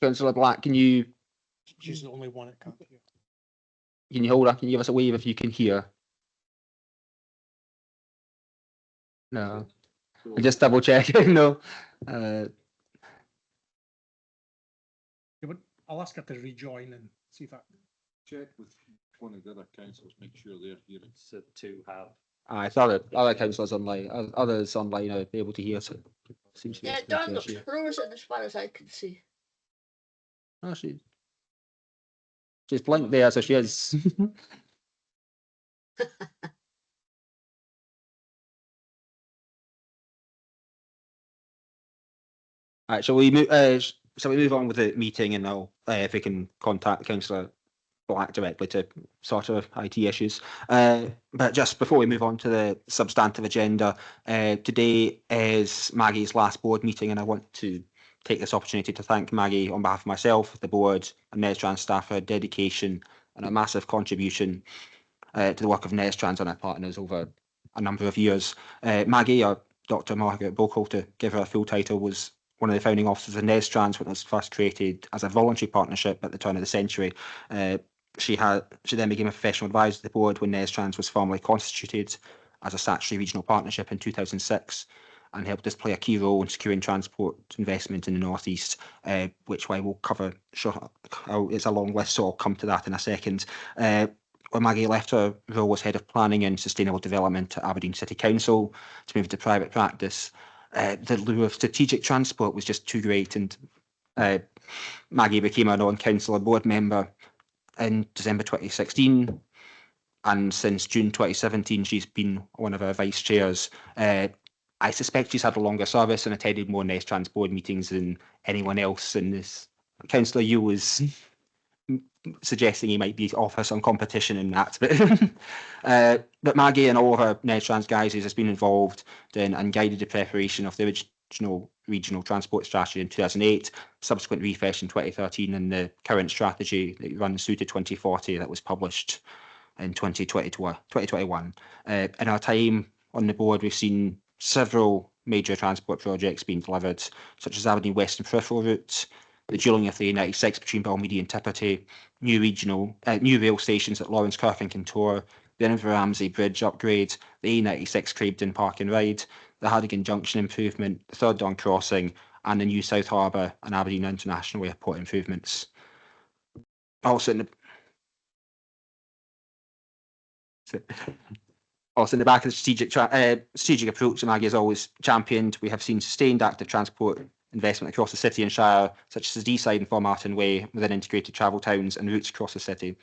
Councillor Black, can you She's the only one that can't hear. hold up? Can you give us a wave if you can hear? No. I'm just double checking. No. I'll ask her to rejoin and see if that. Check with one of the other councillors, make sure they're hearing. So to have. I thought other councillors online, others online are able to hear. So seems to be Yeah, a Dawn good looks issue. frozen as far as I can see. Oh, she's blinked there, so she is. Right, shall we move on with the meeting, and I'll if we can contact Councillor Black directly to sort of IT issues. But just before we move on to the substantive agenda, today is Maggie's last board meeting, and I want to take this opportunity to thank Maggie on behalf of myself, the board, and Nestrans staff for her dedication and a massive contribution to the work of Nestrans and our partners over a number of years. Maggie, or Dr. Margaret Bokel, to give her a full title, was one of the founding officers of Nestrans when it was first created as a voluntary partnership at the turn of the century. She then became a professional advisor to the board when Nestrans was formally constituted as a statutory regional partnership in 2006, and helped us play a key role in securing transport investment in the North East, which I will cover. Sure, it's a long list, so I'll come to that in a second. When Maggie left her role as Head of Planning and Sustainable Development at Aberdeen City Council to move to private practice, the lure of strategic transport was just too great, and Maggie became a non-councillor board member in December 2016, and since June 2017 she's been one of our vice chairs. I suspect she's had a longer service and attended more Nestrans board meetings than anyone else in this. Councillor Yu was suggesting he might be offer some competition in that, but Maggie and all of our Nestrans guys has been involved in and guided the preparation of the original regional transport strategy in 2008, subsequent refresh in 2013, and the current strategy that runs through to 2040 that was published in 2021. In our time on the board, we've seen several major transport projects being delivered, such as Aberdeen Western Peripheral Route, the dualling of the A96 between Balmeedy and Tipperty, new rail stations at Lawrence Kirk and Kintore, the Inver-Ramsey Bridge upgrade, the A96 Craigden Park and Ride, the Hardigan Junction improvement, the Third Dawn Crossing, and the new South Harbour and Aberdeen International Airport improvements. Also in the back of the strategic approach that Maggie has always championed, we have seen sustained active transport investment across the city and Shire, such as the D-side and Formartin Way, within integrated travel towns and routes across the city.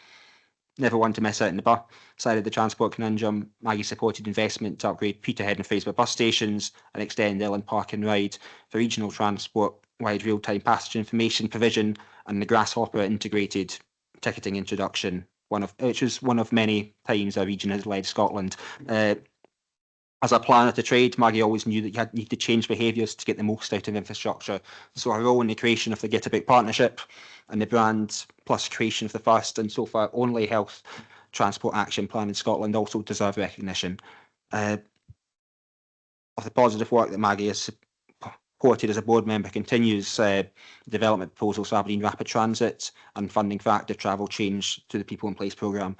Never one to miss out on the bus side of the transport conundrum, Maggie supported investment to upgrade Peterhead and Fraser bus stations and extend Ellen Park and Ride for regional transport, wide real-time passenger information provision, and the Grasshopper integrated ticketing introduction, which was one of many times our region has led Scotland. As a planner to trade, Maggie always knew that you need to change behaviours to get the most out of infrastructure. So her role in the creation of the Get About partnership and the brand, plus creation of the first and so far only health transport action plan in Scotland, also deserve recognition. Of the positive work that Maggie has supported as a board member continues development proposals for Aberdeen Rapid Transit and funding for active travel change to the People in Place programme.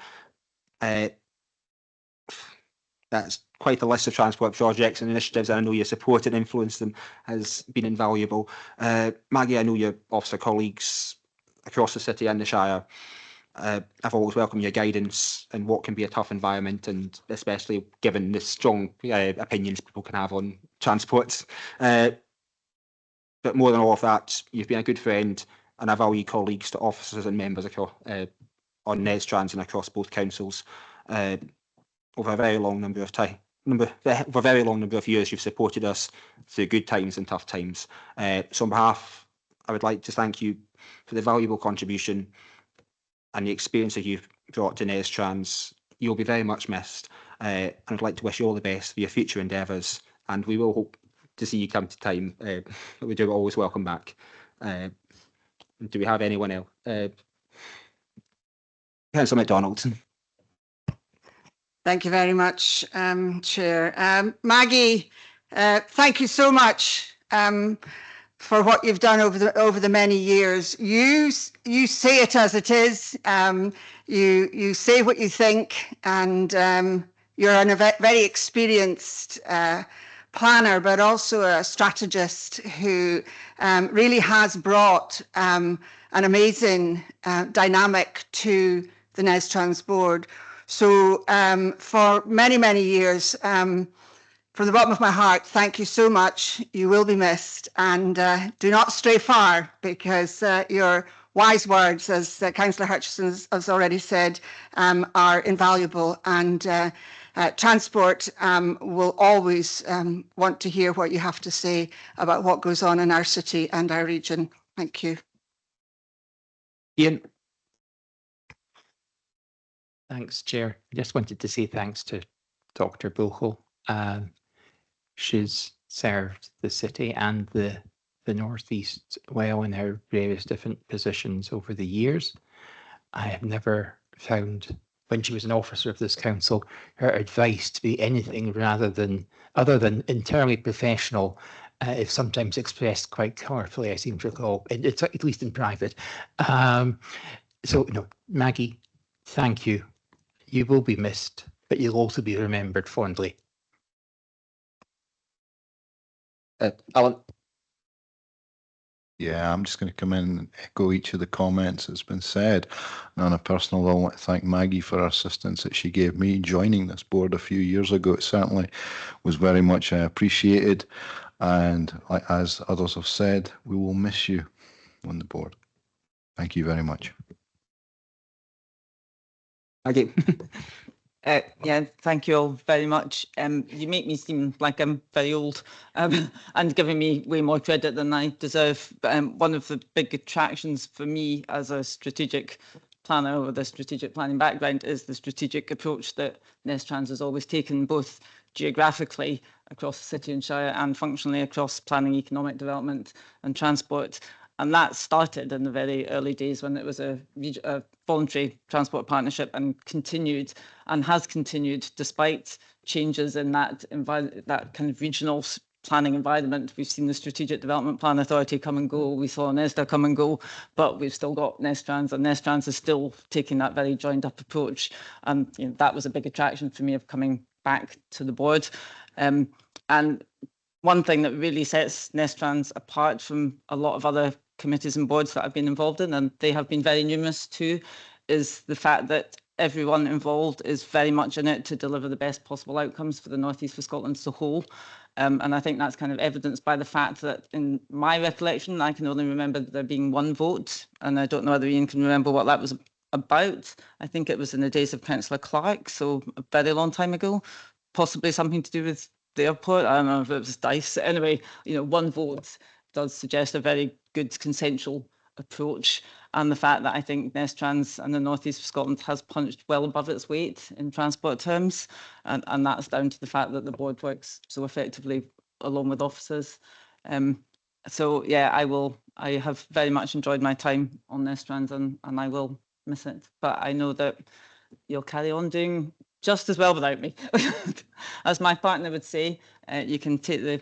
That's quite a list of transport projects and initiatives, and I know you support and influence them, has been invaluable. Maggie, I know your officer colleagues across the city and the Shire. I've always welcomed your guidance in what can be a tough environment, and especially given the strong opinions people can have on transport. But more than all of that, you've been a good friend and a valued colleagues to officers and members across, on Nestrans and across both councils. Over a very long number of years, you've supported us through good times and tough times. So on behalf, I would like to thank you for the valuable contribution and the experience that you've brought to Nestrans. You'll be very much missed, and I'd like to wish you all the best for your future endeavours, and we will hope to see you come to time. We do always welcome back. Do we have anyone else? Councillor MacDonald. Thank you very much, Chair. Maggie, thank you so much for what you've done over the many years. You say it as it is. You say what you think, and you're a very experienced planner, but also a strategist who really has brought an amazing dynamic to the Nestrans Board. So for many, many years, from the bottom of my heart, thank you so much. You will be missed, and do not stray far, because your wise words, as Councillor Hutchison has already said, are invaluable, and Transport will always want to hear what you have to say about what goes on in our city and our region. Thank you. Ian. Thanks, Chair. I just wanted to say thanks to Dr. Bochel. She's served the city and the North East well in her various different positions over the years. I have never found, when she was an officer of this council, her advice to be anything other than entirely professional, if sometimes expressed quite colourfully, I seem to recall, at least in private. Maggie, thank you. You will be missed, but you'll also be remembered fondly. Alan. Yeah, I'm just going to come in and echo each of the comments that's been said. And on a personal level, I want to thank Maggie for her assistance that she gave me joining this board a few years ago. It certainly was very much appreciated. And as others have said, we will miss you on the board. Thank you very much. Okay. Yeah, thank you all very much. You make me seem like I'm very old and giving me way more credit than I deserve. But one of the big attractions for me as a strategic planner with a strategic planning background is the strategic approach that Nestrans has always taken, both geographically across the city and shire and functionally across planning, economic development and transport. And that started in the very early days when it was a voluntary transport partnership, and continued and has continued despite changes in that kind of regional planning environment. We've seen the Strategic Development Plan Authority come and go. We saw Nesda come and go, but we've still got Nestrans, and Nestrans is still taking that very joined up approach. And that was a big attraction for me of coming back to the board. And one thing that really sets Nestrans apart from a lot of other committees and boards that I've been involved in, and they have been very numerous too, is the fact that everyone involved is very much in it to deliver the best possible outcomes for the North East of Scotland as a whole. And I think that's kind of evidenced by the fact that in my recollection, I can only remember there being one vote, and I don't know whether Ian can remember what that was about. I think it was in the days of Councillor Clark, so a very long time ago, possibly something to do with the airport. I don't know if it was dice. Anyway, one vote does suggest a very good consensual approach, and the fact that I think Nestrans and the North East of Scotland has punched well above its weight in transport terms, and that's down to the fact that the board works so effectively along with officers. So yeah, I have very much enjoyed my time on Nestrans, and I will miss it, but I know that you'll carry on doing just as well without me. As my partner would say, you can take the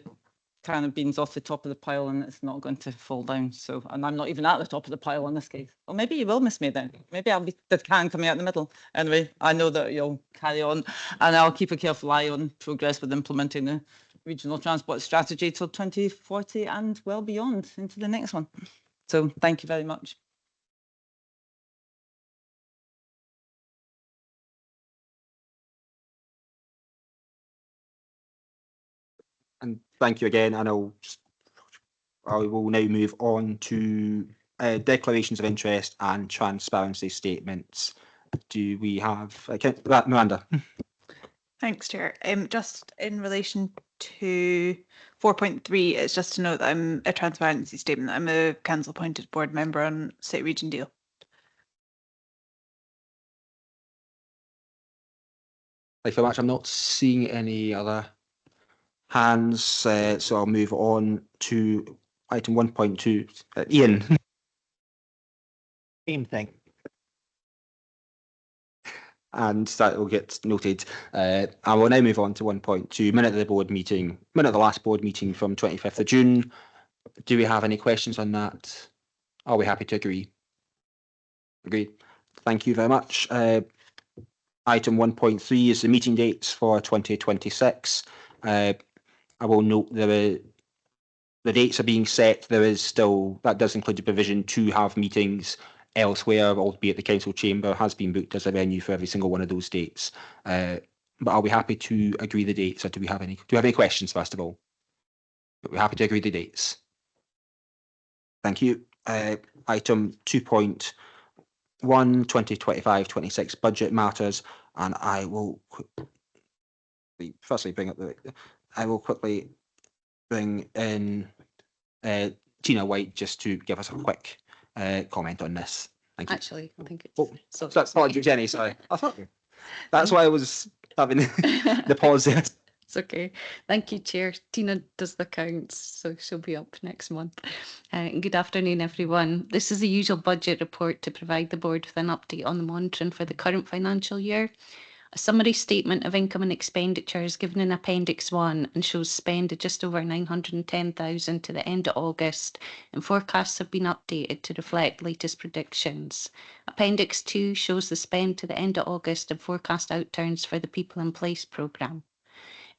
can of beans off the top of the pile and it's not going to fall down. So, and I'm not even at the top of the pile in this case. Or maybe you will miss me then. Maybe I'll be the can coming out the middle. Anyway, I know that you'll carry on, and I'll keep a careful eye on progress with implementing the regional transport strategy till 2040 and well beyond into the next one. So thank you very much. And thank you again. And I will now move on to declarations of interest and transparency statements. Do we have Miranda? Thanks, Chair. Just in relation to 4.3, it's just to note that I'm a transparency statement. I'm a council appointed board member on City Region Deal. Thank you very much. I'm not seeing any other hands, so I'll move on to item 1.2. Ian. Same thing. And that will get noted. I will now move on to 1.2, minute of the last board meeting from 25th of June. Do we have any questions on that? Are we happy to agree? Agreed. Thank you very much. Item 1.3 is the meeting dates for 2026. I will note the dates are being set. That does include the provision to have meetings elsewhere, albeit the council chamber has been booked as a venue for every single one of those dates. But are we happy to agree the dates, or do we have any questions first of all? We're happy to agree the dates. Thank you. Item 2.1, 2025-26 budget matters, and I will quickly bring in Tina White just to give us a quick comment on this. Thank you. Actually, I think it's. Oh, so that's apologies, Jenny. Sorry. I thought that's why I was having the pause there. It's okay. Thank you, Chair. Tina does the accounts, so she'll be up next month. Good afternoon, everyone. This is the usual budget report to provide the board with an update on the monitoring for the current financial year. A summary statement of income and expenditure is given in Appendix 1 and shows spend of just over 910,000 to the end of August, and forecasts have been updated to reflect latest predictions. Appendix 2 shows the spend to the end of August and forecast outturns for the People in Place programme.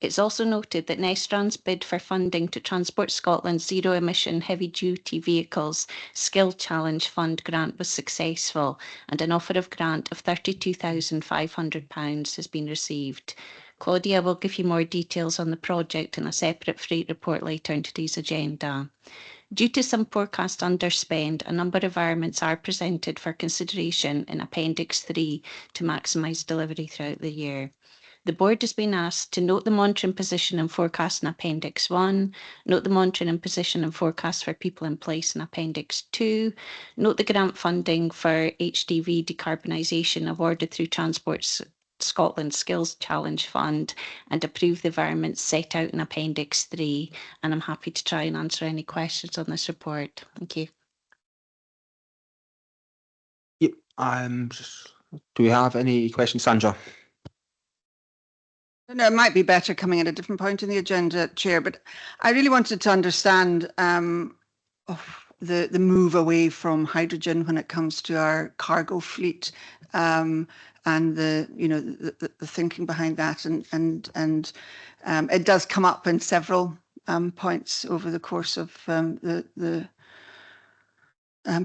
It's also noted that Nestrans bid for funding to Transport Scotland's Zero Emission Heavy Duty Vehicles Skill Challenge Fund grant was successful, and an offer of grant of £32,500 has been received. Claudia will give you more details on the project in a separate freight report later in today's agenda. Due to some forecast underspend, a number of elements are presented for consideration in Appendix 3 to maximise delivery throughout the year. The board has been asked to note the monitoring position and forecast in Appendix 1, note the monitoring and position and forecast for People in Place in Appendix 2, note the grant funding for HDV decarbonisation awarded through Transport Scotland Skills Challenge Fund, and approve the environments set out in Appendix 3. And I'm happy to try and answer any questions on this report. Thank you. Yep. Do we have any questions, Sandra? No, it might be better coming at a different point in the agenda, Chair, but I really wanted to understand the move away from hydrogen when it comes to our cargo fleet, and the thinking behind that, and it does come up in several points over the course of the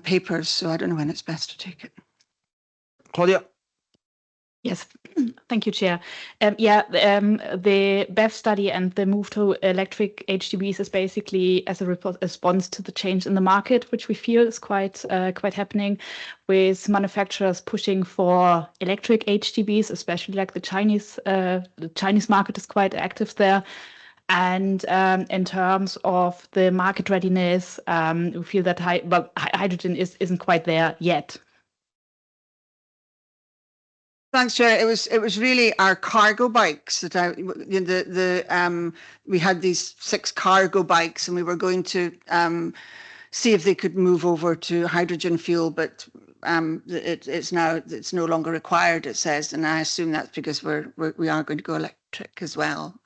papers, so I don't know when it's best to take it. Claudia? Yes, thank you, Chair. The BEV study and the move to electric HGVs is basically as a response to the change in the market, which we feel is quite happening, with manufacturers pushing for electric HGVs, especially like the Chinese market is quite active there. And in terms of the market readiness, we feel that hydrogen isn't quite there yet. Thanks, Chair. It was really our cargo bikes that we had these 6 cargo bikes, and we were going to see if they could move over to hydrogen fuel, but it's no longer required, it says, and I assume that's because we are going to go electric as well.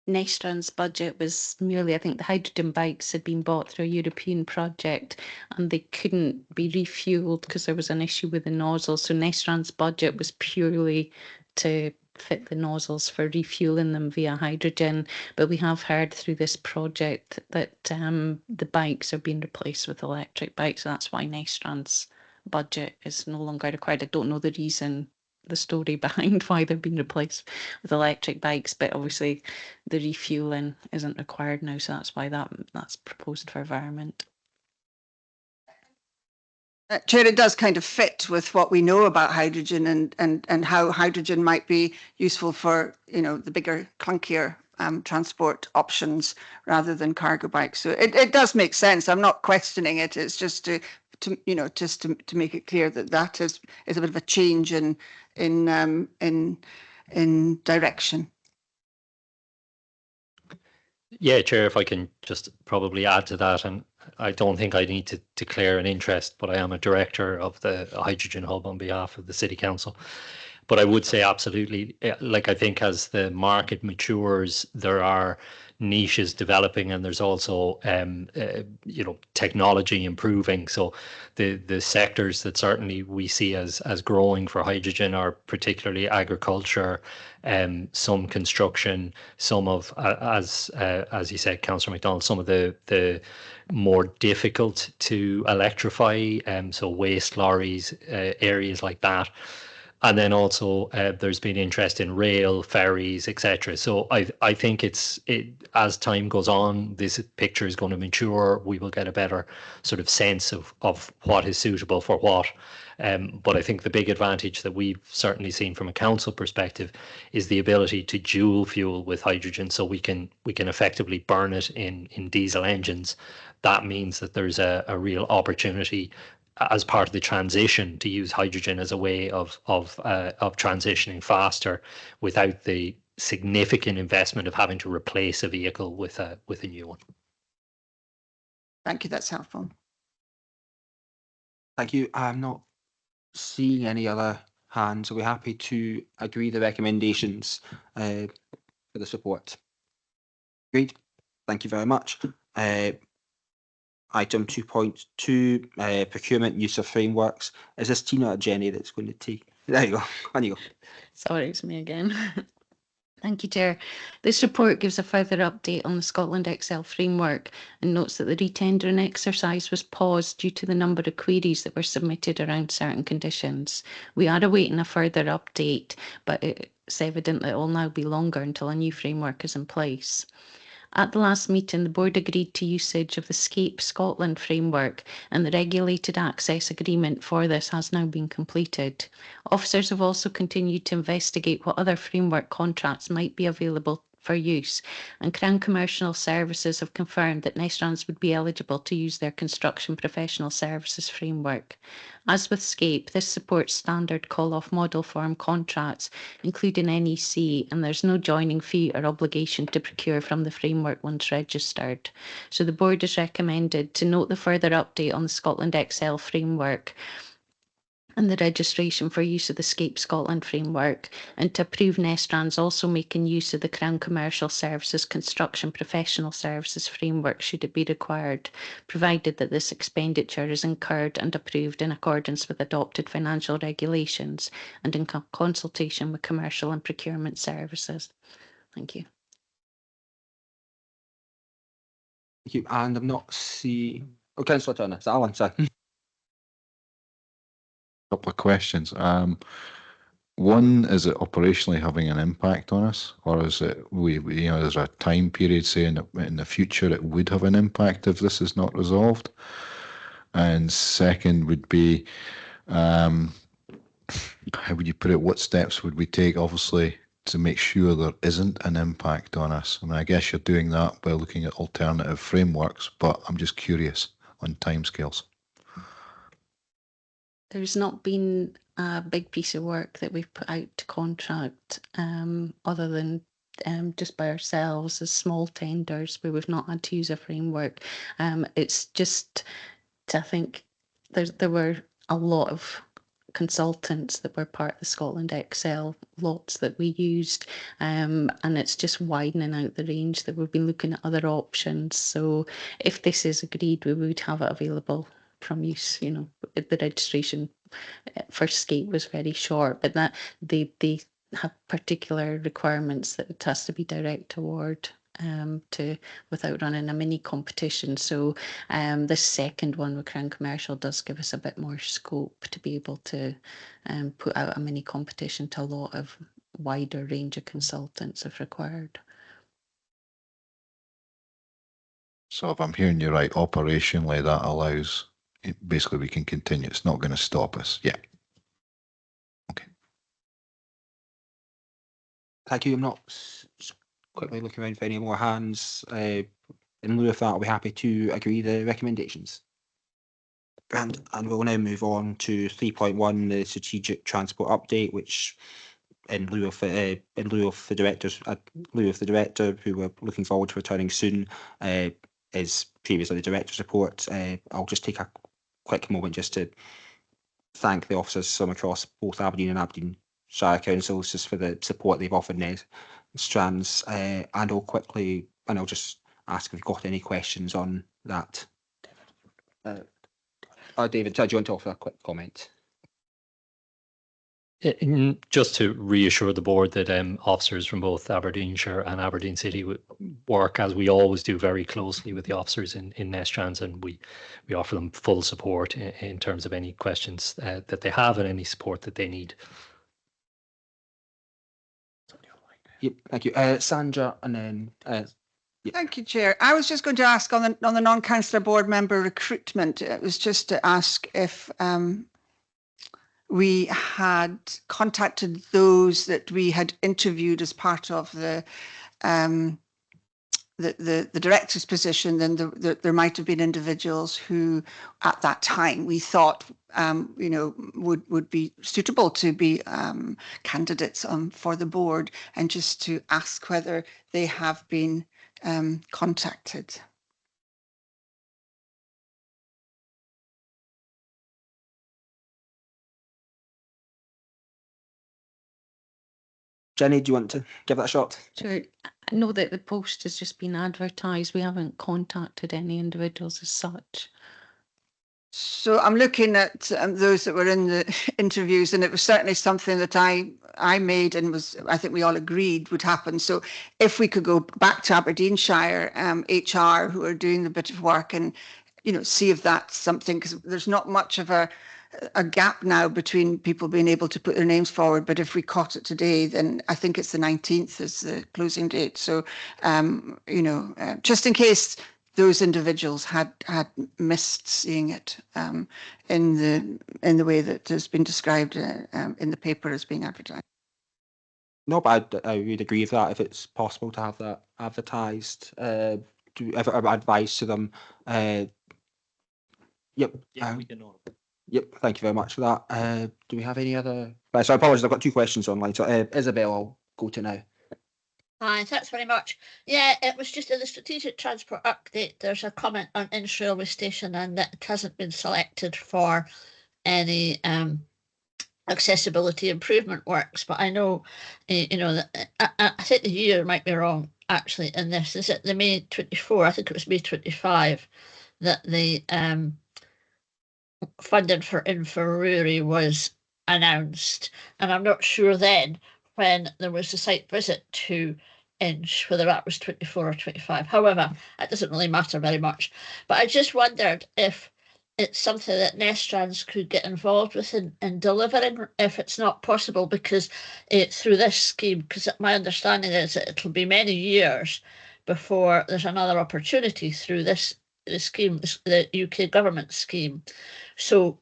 Nestrans budget was merely, I think the hydrogen bikes had been bought through a European project and they couldn't be refueled because there was an issue with the nozzles. So Nestrans budget was purely to fit the nozzles for refueling them via hydrogen. But we have heard through this project that the bikes are being replaced with electric bikes. So that's why Nestrans budget is no longer required. I don't know the reason, the story behind why they've been replaced with electric bikes, but obviously the refueling isn't required now, so that's why that's proposed for environment. Chair, it does kind of fit with what we know about hydrogen and how hydrogen might be useful for the bigger, clunkier transport options rather than cargo bikes. So it does make sense. I'm not questioning it. It's just to make it clear that is a bit of a change in direction. Yeah, Chair, if I can just probably add to that, and I don't think I need to declare an interest, but I am a director of the Hydrogen Hub on behalf of the City Council. But I would say absolutely, like I think as the market matures, there are niches developing, and there's also technology improving. So the sectors that certainly we see as growing for hydrogen are particularly agriculture, some construction, some of as you said, Councillor MacDonald, some of the more difficult to electrify, so waste lorries, areas like that. And then also there's been interest in rail, ferries, etc. So I think as time goes on, this picture is going to mature. We will get a better sort of sense of what is suitable for what. But I think the big advantage that we've certainly seen from a council perspective is the ability to dual fuel with hydrogen, so we can effectively burn it in diesel engines. That means that there's a real opportunity as part of the transition to use hydrogen as a way of transitioning faster without the significant investment of having to replace a vehicle with a new one. Thank you, that's helpful. Thank you. I'm not seeing any other hands. Are we happy to agree the recommendations for the support? Agreed. Thank you very much. Item 2.2, procurement use of frameworks. Is this Tina or Jenny that's going to take? There you go. On you go. Sorry, it's me again. Thank you, Chair. This report gives a further update on the Scotland Excel framework and notes that the retendering exercise was paused due to the number of queries that were submitted around certain conditions. We are awaiting a further update, but it's evident that it will now be longer until a new framework is in place. At the last meeting, the board agreed to usage of the Scape Scotland framework, and the regulated access agreement for this has now been completed. Officers have also continued to investigate what other framework contracts might be available for use, and Crown Commercial Services have confirmed that Nestrans would be eligible to use their construction professional services framework. As with Scape, this supports standard call-off model form contracts, including NEC, and there's no joining fee or obligation to procure from the framework once registered. So the board is recommended to note the further update on the Scotland Excel framework and the registration for use of the Scape Scotland framework, and to approve Nestrans also making use of the Crown Commercial Services Construction Professional Services framework should it be required, provided that this expenditure is incurred and approved in accordance with adopted financial regulations and in consultation with commercial and procurement services. Thank you. Thank you. And I'm not seeing. Oh, Councillor Turner, is that Alan? Sorry. Couple of questions. One, is it operationally having an impact on us, or is it there's a time period saying that in the future it would have an impact if this is not resolved? And second would be, how would you put it? What steps would we take, obviously, to make sure there isn't an impact on us? I mean, I guess you're doing that by looking at alternative frameworks, but I'm just curious on timescales. There's not been a big piece of work that we've put out to contract, other than just by ourselves as small tenders where we've not had to use a framework. It's just, I think there were a lot of consultants that were part of the Scotland Excel lots that we used, and it's just widening out the range that we've been looking at other options. So if this is agreed, we would have it available from use. The registration for Scape was very short, but that they have particular requirements that it has to be direct award without running a mini competition. So the second one with Crown Commercial does give us a bit more scope to be able to put out a mini competition to a lot of wider range of consultants if required. So if I'm hearing you right, operationally that allows, basically we can continue. It's not going to stop us. Yeah. Okay. Thank you. I'm not quickly looking around for any more hands. In lieu of that, are we happy to agree the recommendations? And we'll now move on to 3.1, the strategic transport update, which in lieu of the director, who we're looking forward to returning soon, is previously the director's report. I'll just take a quick moment just to thank the officers from across both Aberdeen and Aberdeenshire councils just for the support they've offered Nestrans, and I'll just ask if you've got any questions on that. David, do you want to offer a quick comment? Just to reassure the board that officers from both Aberdeenshire and Aberdeen City work, as we always do, very closely with the officers in Nestrans, and we offer them full support in terms of any questions that they have and any support that they need. Yep, thank you. Sandra, and then Thank you, Chair. I was just going to ask on the non-councillor board member recruitment. It was just to ask if we had contacted those that we had interviewed as part of the director's position. Then there might have been individuals who, at that time, we thought would be suitable to be candidates for the board, and just to ask whether they have been contacted. Jenny, do you want to give that a shot? Sure. I know that the post has just been advertised. We haven't contacted any individuals as such. So I'm looking at those that were in the interviews, and it was certainly something that I made and I think we all agreed would happen. So if we could go back to Aberdeenshire HR, who are doing the bit of work, and see if that's something, because there's not much of a gap now between people being able to put their names forward. But if we caught it today, then I think it's the 19th is the closing date. So, just in case those individuals had missed seeing it in the way that has been described in the paper as being advertised. No, but I would agree with that. If it's possible to have that advertised, do ever advise to them. Yep. Yeah, we can know. Yep, thank you very much for that. Do we have any other? So I apologize, I've got two questions online. So Isabel, I'll go to now. Hi, thanks very much. Yeah, it was just in the strategic transport update. There's a comment on Inch railway station, and that it hasn't been selected for any accessibility improvement works. But I know, that I think the year might be wrong actually in this. Is it the May 24? I think it was May 25 that the funding for Inverurie was announced, and I'm not sure then when there was a site visit to Inch whether that was 24 or 25. However, it doesn't really matter very much. But I just wondered if it's something that Nestrans could get involved with in delivering, if it's not possible, because through this scheme, because my understanding is that it'll be many years before there's another opportunity through this scheme, the UK government scheme. So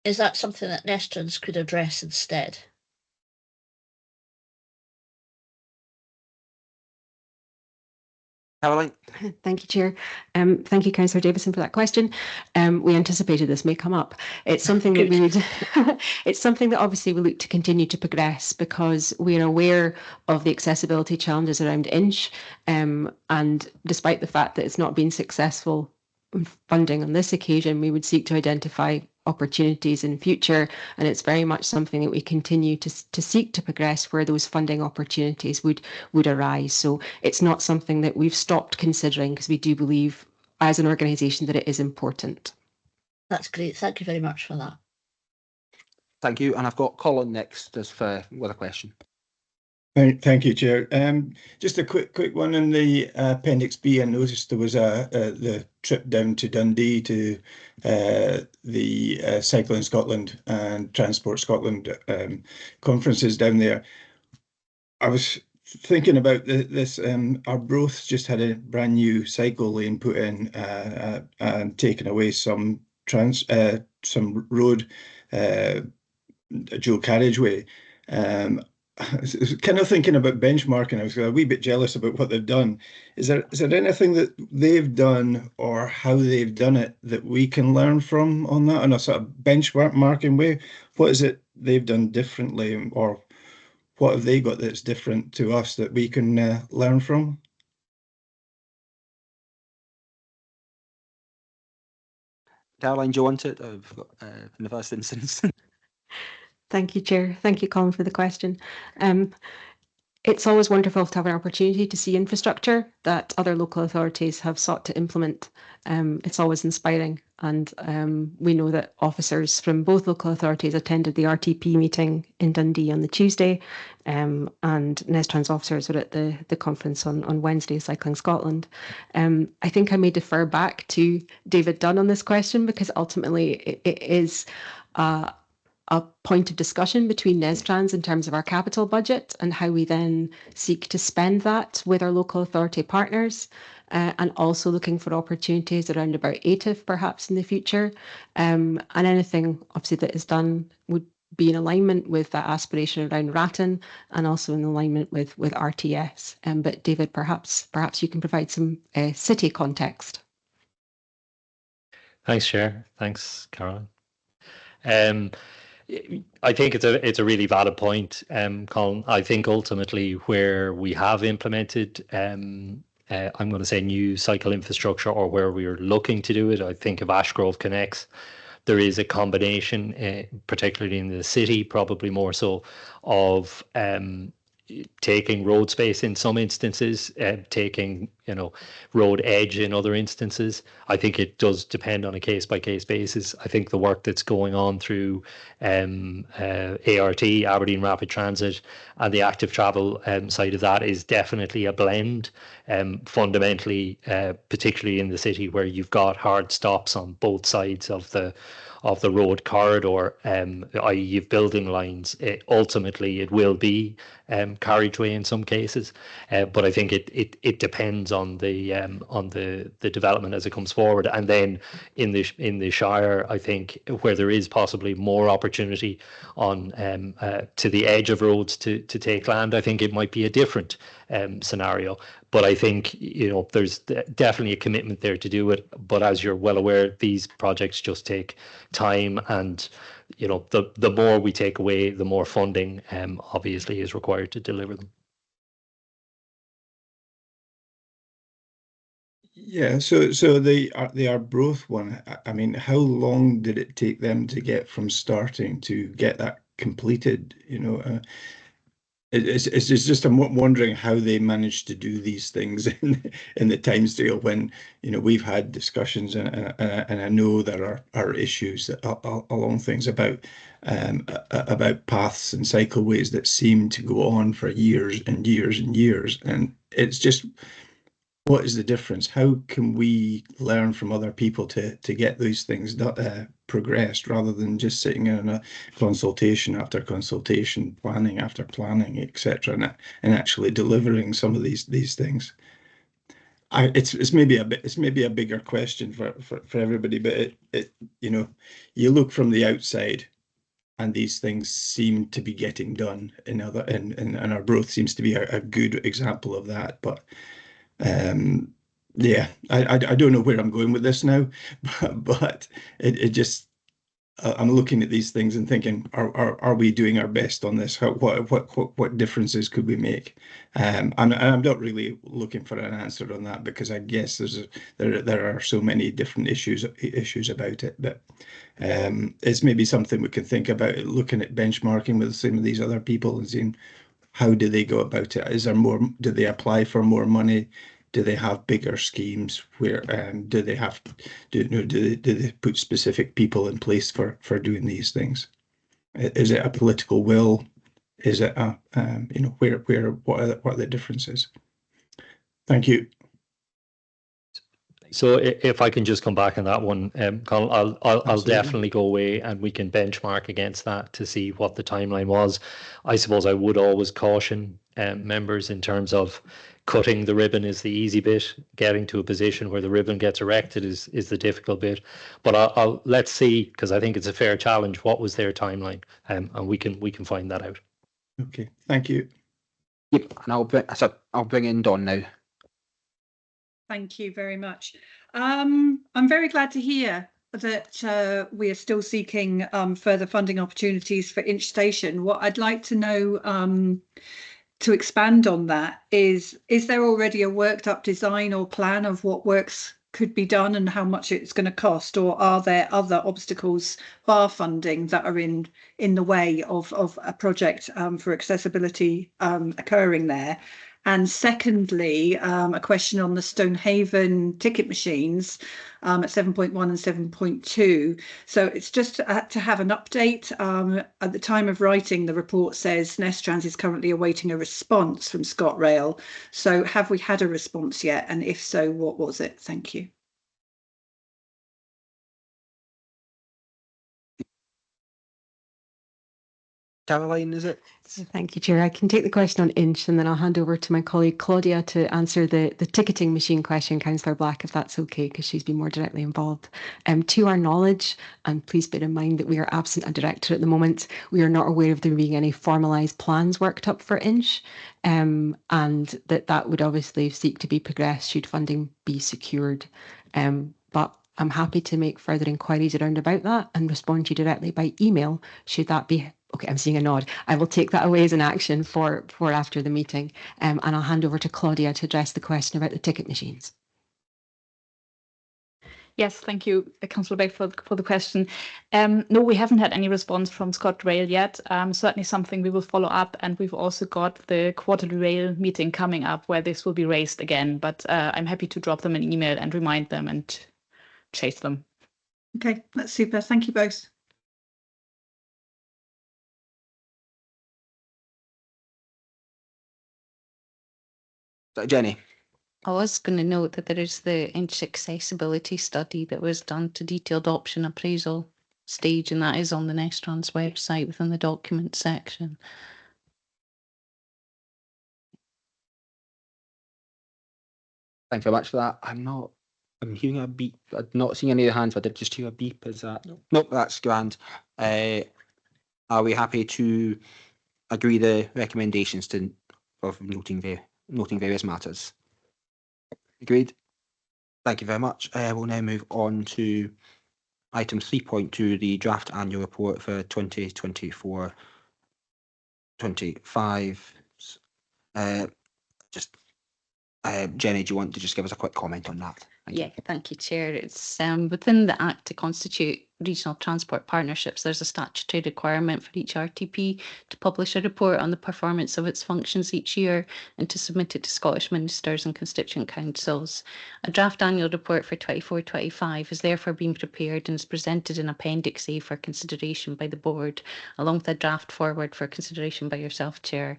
is that something that Nestrans could address instead? Caroline? Thank you, Chair. Thank you, Councillor Davison, for that question. We anticipated this may come up. It's something that we would, it's something that obviously we look to continue to progress, because we're aware of the accessibility challenges around Inch, and despite the fact that it's not been successful funding on this occasion, we would seek to identify opportunities in future, and it's very much something that we continue to seek to progress where those funding opportunities would arise. So it's not something that we've stopped considering, because we do believe as an organisation that it is important. That's great. Thank you very much for that. Thank you. And I've got Colin next with a question. Thank you, Chair. Just a quick one in the Appendix B. I noticed there was the trip down to Dundee to the Cycling Scotland and Transport Scotland conferences down there. I was thinking about this. Arbroath just had a brand new cycle lane put in and taken away some road dual carriageway. Kind of thinking about benchmarking, I was a wee bit jealous about what they've done. Is there anything that they've done or how they've done it that we can learn from on that, in a sort of benchmarking way? What is it they've done differently, or what have they got that's different to us that we can learn from? Caroline, do you want it in the first instance? Thank you, Chair. Thank you, Colin, for the question. It's always wonderful to have an opportunity to see infrastructure that other local authorities have sought to implement. It's always inspiring, and we know that officers from both local authorities attended the RTP meeting in Dundee on the Tuesday, and Nestrans officers were at the conference on Wednesday, Cycling Scotland. I think I may defer back to David Dunn on this question, because ultimately it is a point of discussion between Nestrans in terms of our capital budget and how we then seek to spend that with our local authority partners, and also looking for opportunities around about ATIF perhaps in the future. And anything obviously that is done would be in alignment with that aspiration around Ratton and also in alignment with RTS. But David, perhaps you can provide some city context. Thanks, Chair. Thanks, Caroline. I think it's a really valid point, Colin. I think ultimately where we have implemented, I'm going to say new cycle infrastructure, or where we're looking to do it, I think of Ashgrove Connects. There is a combination, particularly in the city, probably more so, of taking road space in some instances, taking road edge in other instances. I think it does depend on a case by case basis. I think the work that's going on through ART, Aberdeen Rapid Transit, and the active travel side of that is definitely a blend. Fundamentally, particularly in the city where you've got hard stops on both sides of the road corridor, i.e. you've building lines, ultimately it will be carriageway in some cases, but I think it depends on the development as it comes forward. And then in the Shire, I think where there is possibly more opportunity on to the edge of roads to take land, I think it might be a different scenario. But I think there's definitely a commitment there to do it. But as you're well aware, these projects just take time, and the more we take away, the more funding obviously is required to deliver them. Yeah, so the Arbroath one, I mean, how long did it take them to get from starting to get that completed? It's just I'm wondering how they managed to do these things in the timescale when we've had discussions, and I know there are issues along things about paths and cycleways that seem to go on for years and years and years, and it's just, what is the difference? How can we learn from other people to get those things progressed, rather than just sitting in a consultation after consultation, planning after planning, etc., and actually delivering some of these things? It's maybe a bigger question for everybody, but you look from the outside, and these things seem to be getting done and Arbroath seems to be a good example of that. But yeah, I don't know where I'm going with this now, but it just, I'm looking at these things and thinking, are we doing our best on this? What differences could we make? And I'm not really looking for an answer on that, because I guess there are so many different issues about it. But it's maybe something we can think about, looking at benchmarking with some of these other people and seeing how do they go about it. Is there more? Do they apply for more money? Do they have bigger schemes? Where do they have? Do they put specific people in place for doing these things? Is it a political will? Is it a what are the differences? Thank you. So if I can just come back on that one, Colin, I'll definitely go away and we can benchmark against that to see what the timeline was. I suppose I would always caution members in terms of cutting the ribbon is the easy bit. Getting to a position where the ribbon gets erected is the difficult bit. But let's see, because I think it's a fair challenge. What was their timeline? And we can find that out. Okay, thank you. Yep, and I'll bring in Don now. Thank you very much. I'm very glad to hear that we are still seeking further funding opportunities for Inch Station. What I'd like to know, to expand on that, is there already a worked up design or plan of what works could be done and how much it's going to cost, or are there other obstacles, bar funding, that are in the way of a project for accessibility occurring there? And secondly, a question on the Stonehaven ticket machines at 7.1 and 7.2. So it's just to have an update. At the time of writing, the report says Nestrans is currently awaiting a response from ScotRail. So have we had a response yet? And if so, what was it? Thank you. Caroline, is it? Thank you, Chair. I can take the question on Inch and then I'll hand over to my colleague Claudia to answer the ticketing machine question, Councillor Black, if that's okay, because she's been more directly involved. To our knowledge, and please bear in mind that we are absent a director at the moment, we are not aware of there being any formalised plans worked up for Inch, and that would obviously seek to be progressed should funding be secured. But I'm happy to make further inquiries around about that and respond to you directly by email should that be. Okay, I'm seeing a nod. I will take that away as an action for after the meeting, and I'll hand over to Claudia to address the question about the ticket machines. Yes, thank you, Councillor Beck, for the question. No, we haven't had any response from ScotRail yet. Certainly something we will follow up, and we've also got the quarterly rail meeting coming up where this will be raised again. But I'm happy to drop them an email and remind them and chase them. Okay, that's super. Thank you both. Jenny. I was going to note that there is the Inch accessibility study that was done to detailed option appraisal stage, and that is on the Nestrans website within the document section. Thank you very much for that. I'm hearing a beep. I'm not seeing any of the hands, but I did just hear a beep. Is that? Nope, that's grand. Are we happy to agree the recommendations of noting various matters? Agreed. Thank you very much. We'll now move on to item 3.2, the draft annual report for 2024-25. Jenny, do you want to just give us a quick comment on that? Thank you, Chair. It's within the Act to constitute regional transport partnerships, there's a statutory requirement for each RTP to publish a report on the performance of its functions each year and to submit it to Scottish ministers and constituent councils. A draft annual report for 24-25 has therefore been prepared and is presented in Appendix A for consideration by the board, along with a draft forward for consideration by yourself, Chair.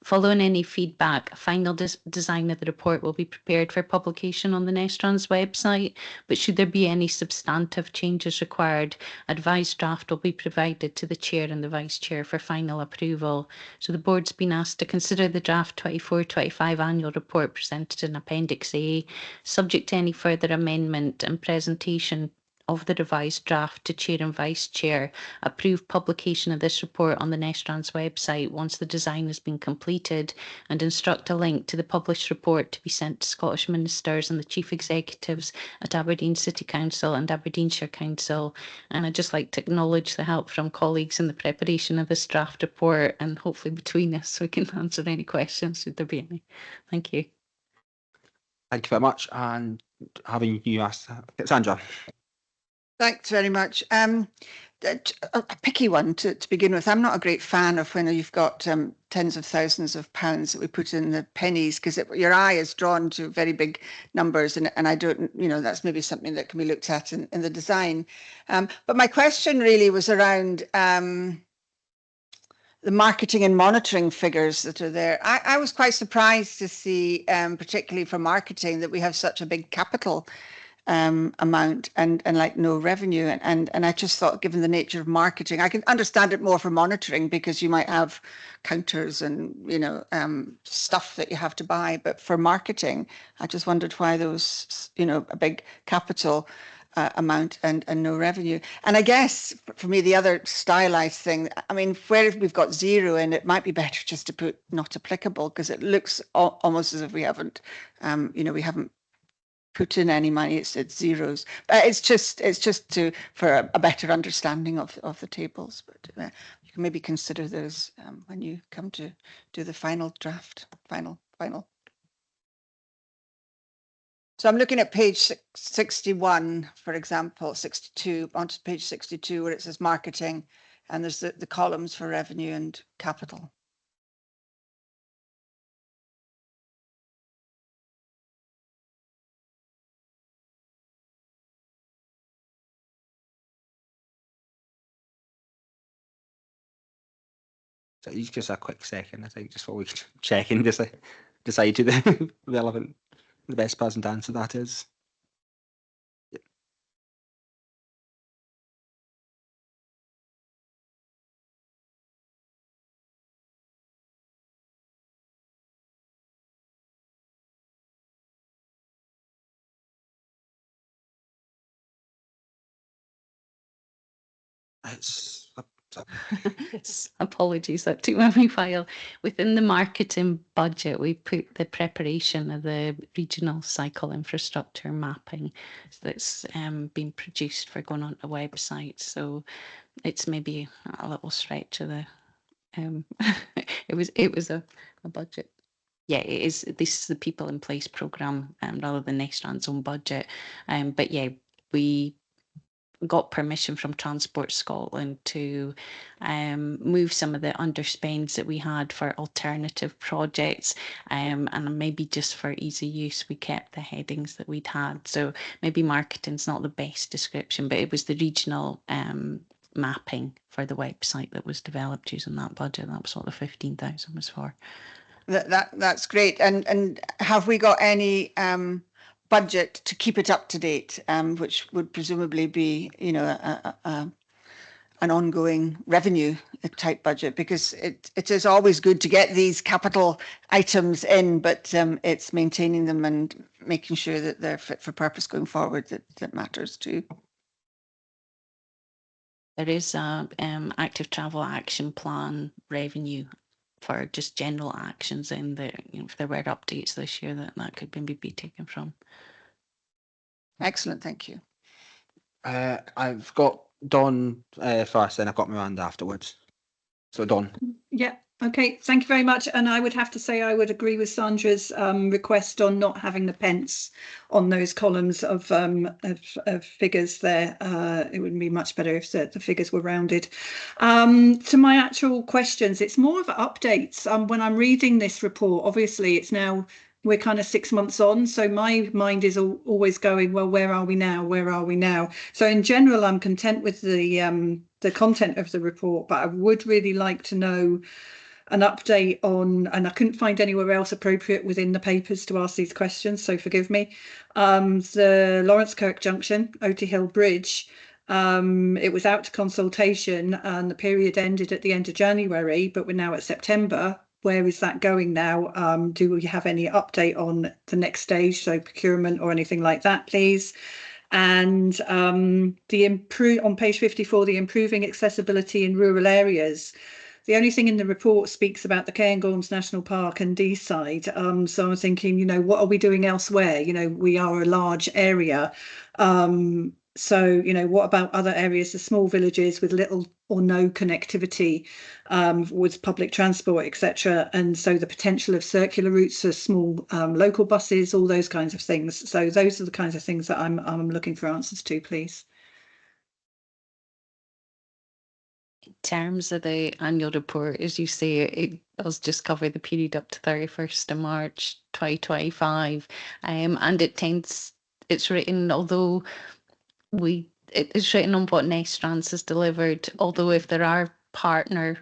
Following any feedback, a final design of the report will be prepared for publication on the Nestrans website, but should there be any substantive changes required, advised draft will be provided to the Chair and the Vice Chair for final approval. So the Board's been asked to consider the draft 24-25 annual report presented in Appendix A, subject to any further amendment and presentation of the revised draft to Chair and Vice Chair, approve publication of this report on the Nestrans website once the design has been completed, and instruct a link to the published report to be sent to Scottish ministers and the chief executives at Aberdeen City Council and Aberdeenshire Council. And I'd just like to acknowledge the help from colleagues in the preparation of this draft report, and hopefully between us we can answer any questions should there be any. Thank you. Thank you very much. And having you asked, Sandra. Thanks very much. A picky one to begin with. I'm not a great fan of when you've got tens of thousands of pounds that we put in the pennies, because your eye is drawn to very big numbers, and I don't, that's maybe something that can be looked at in the design. But my question really was around the marketing and monitoring figures that are there. I was quite surprised to see, particularly for marketing, that we have such a big capital amount and like no revenue, and I just thought, given the nature of marketing, I can understand it more for monitoring because you might have counters and stuff that you have to buy, but for marketing I just wondered why those a big capital amount and no revenue. And I guess for me the other stylized thing, I mean, where we've got zero in, it might be better just to put not applicable, because it looks almost as if we haven't we haven't put in any money. It's zeros. It's just for a better understanding of the tables. But you can maybe consider those when you come to do the final draft. Final. So I'm looking at page 61, for example, 62, onto page 62, where it says marketing, and there's the columns for revenue and capital. So you just a quick second, I think, just while we check and just decide who the relevant, the best person to answer that is. Apologies, that took me a wee while. Within the marketing budget, we put the preparation of the regional cycle infrastructure mapping that's been produced for going on the website. So it's maybe a little stretch of the. It was a budget. Yeah, it is. This is the People in Place programme rather than Nestrans' own budget. But yeah, we got permission from Transport Scotland to move some of the underspends that we had for alternative projects, and maybe just for easy use we kept the headings that we'd had. So maybe marketing's not the best description, but it was the regional mapping for the website that was developed using that budget. That was what the 15,000 was for. That's great. And have we got any budget to keep it up to date, which would presumably be, you know, an ongoing revenue type budget, because it is always good to get these capital items in, but it's maintaining them and making sure that they're fit for purpose going forward that matters too. There is a active travel action plan revenue for just general actions in the, you know, if there were updates this year that could maybe be taken from. Excellent, thank you. I've got Don first, then I've got Miranda afterwards. So Don. Yeah, okay, thank you very much. And I would have to say I would agree with Sandra's request on not having the pence on those columns of figures there. It would be much better if the figures were rounded. To my actual questions, it's more of updates. When I'm reading this report, obviously it's now, we're kind of 6 months on, so my mind is always going, well, where are we now? Where are we now? So in general, I'm content with the content of the report, but I would really like to know an update on, and I couldn't find anywhere else appropriate within the papers to ask these questions, so forgive me. The Lawrence Kirk Junction, Oty Hill Bridge, it was out to consultation and the period ended at the end of January, but we're now at September. Where is that going now? Do we have any update on the next stage, so procurement or anything like that, please? And on page 54, the improving accessibility in rural areas. The only thing in the report speaks about the Cairngorms National Park and Deeside. So I'm thinking, you know, what are we doing elsewhere? You know, we are a large area. So, you know, what about other areas, the small villages with little or no connectivity with public transport, etc. And so the potential of circular routes for small local buses, all those kinds of things. So those are the kinds of things that I'm looking for answers to, please. In terms of the annual report, as you say, it does just cover the period up to 31st of March 2025. And it's written, although it's written on what Nestrans has delivered, although if there are partner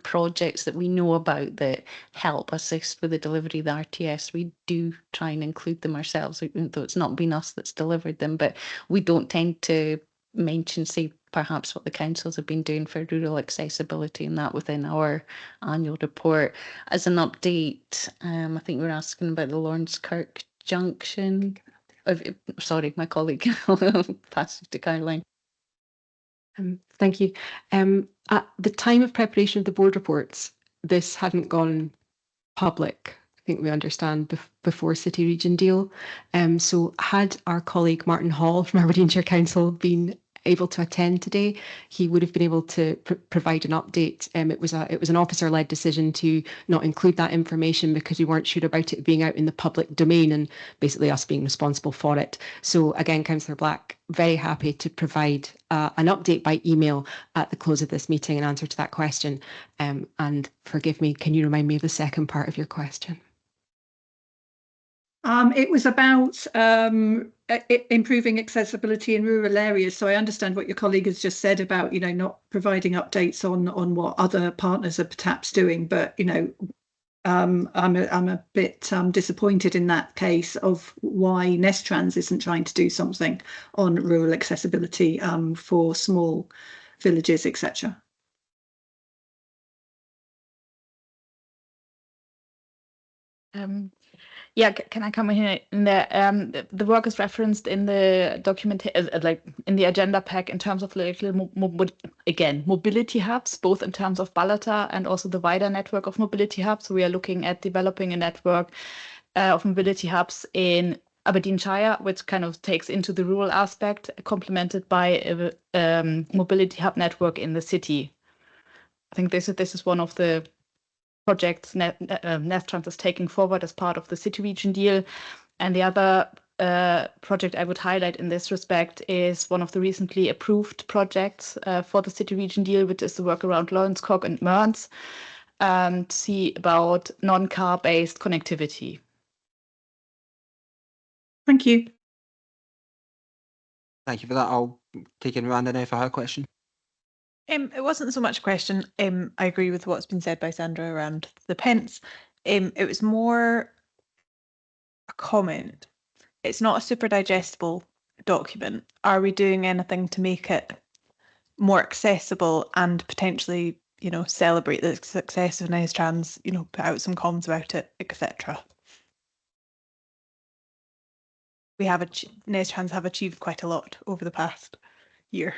projects that we know about that help assist with the delivery of the RTS, we do try and include them ourselves, even though it's not been us that's delivered them, but we don't tend to mention, say, perhaps what the councils have been doing for rural accessibility and that within our annual report. As an update, I think we're asking about the Lawrence Kirk Junction. Sorry, my colleague. I'll pass it to Caroline. Thank you. At the time of preparation of the board reports, this hadn't gone public. I think we understand before City Region deal. So had our colleague Martin Hall from Aberdeenshire Council been able to attend today. He would have been able to provide an update. It was an officer-led decision to not include that information because we weren't sure about it being out in the public domain and basically us being responsible for it. So again, Councillor Black, very happy to provide an update by email at the close of this meeting in answer to that question. And forgive me, can you remind me of the second part of your question? It was about improving accessibility in rural areas. So I understand what your colleague has just said about, not providing updates on what other partners are perhaps doing. But, I'm a bit disappointed in that case of why Nestrans isn't trying to do something on rural accessibility for small villages, etc. Yeah, can I come in here? The work is referenced in the document, like in the agenda pack, in terms of mobility hubs, both in terms of Balata and also the wider network of mobility hubs. So we are looking at developing a network of mobility hubs in Aberdeenshire, which kind of takes into the rural aspect, complemented by a mobility hub network in the city. I think this is one of the projects Nestrans is taking forward as part of the city region deal. And the other project I would highlight in this respect is one of the recently approved projects for the city region deal, which is the work around Lawrencecock and Mearns, to see about non-car based connectivity. Thank you. Thank you for that. I'll take in Miranda now for her question. It wasn't so much a question. I agree with what's been said by Sandra around the pence. It was more a comment. It's not a super digestible document. Are we doing anything to make it more accessible and potentially, celebrate the success of Nestrans, put out some comms about it, etc.? Nestrans have achieved quite a lot over the past year.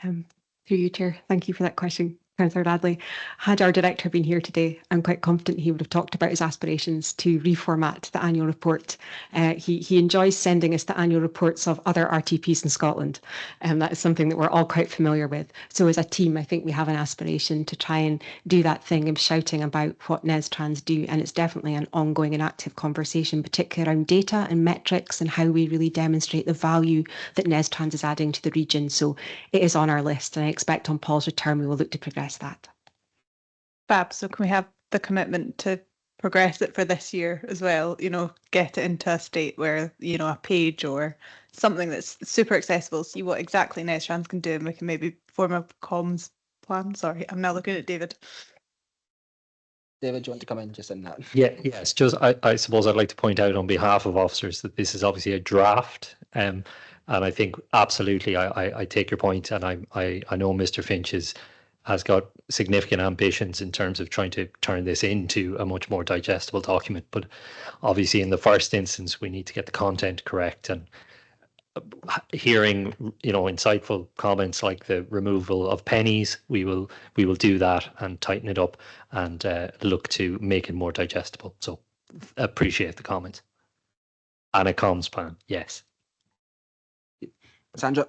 Through you, Chair. Thank you for that question, Councillor Radley. Had our director been here today, I'm quite confident he would have talked about his aspirations to reformat the annual report. He enjoys sending us the annual reports of other RTPs in Scotland, and that is something that we're all quite familiar with. So as a team, I think we have an aspiration to try and do that thing of shouting about what Nestrans do, and it's definitely an ongoing and active conversation, particularly around data and metrics and how we really demonstrate the value that Nestrans is adding to the region. So it is on our list, and I expect on Paul's return we will look to progress that. Fab. So can we have the commitment to progress it for this year as well? Get it into a state where, a page or something that's super accessible, see what exactly Nestrans can do, and we can maybe form a comms plan. Sorry, I'm now looking at David. David, do you want to come in just in that? Yes, just I suppose I'd like to point out on behalf of officers that this is obviously a draft, and I think absolutely I take your point, and I know Mr. Finch has got significant ambitions in terms of trying to turn this into a much more digestible document. But obviously, in the first instance, we need to get the content correct. And hearing, insightful comments like the removal of pennies, we will do that and tighten it up and look to make it more digestible. So appreciate the comments. And a comms plan, yes. Sandra?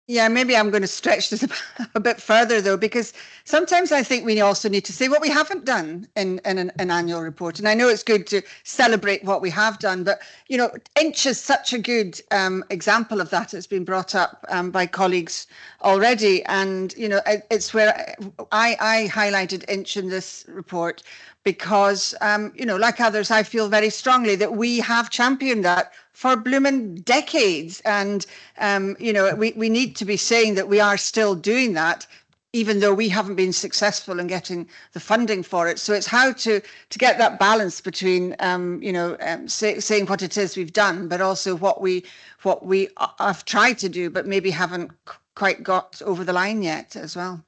Yeah, maybe I'm going to stretch this a bit further, though, because sometimes I think we also need to say what we haven't done in an annual report. And I know it's good to celebrate what we have done, but, Inch is such a good example of that. It's been brought up by colleagues already. And, it's where I highlighted Inch in this report because, like others, I feel very strongly that we have championed that for blooming decades. And, we need to be saying that we are still doing that, even though we haven't been successful in getting the funding for it. So it's how to get that balance between, saying what it is we've done, but also what we have tried to do, but maybe haven't quite got over the line yet as well.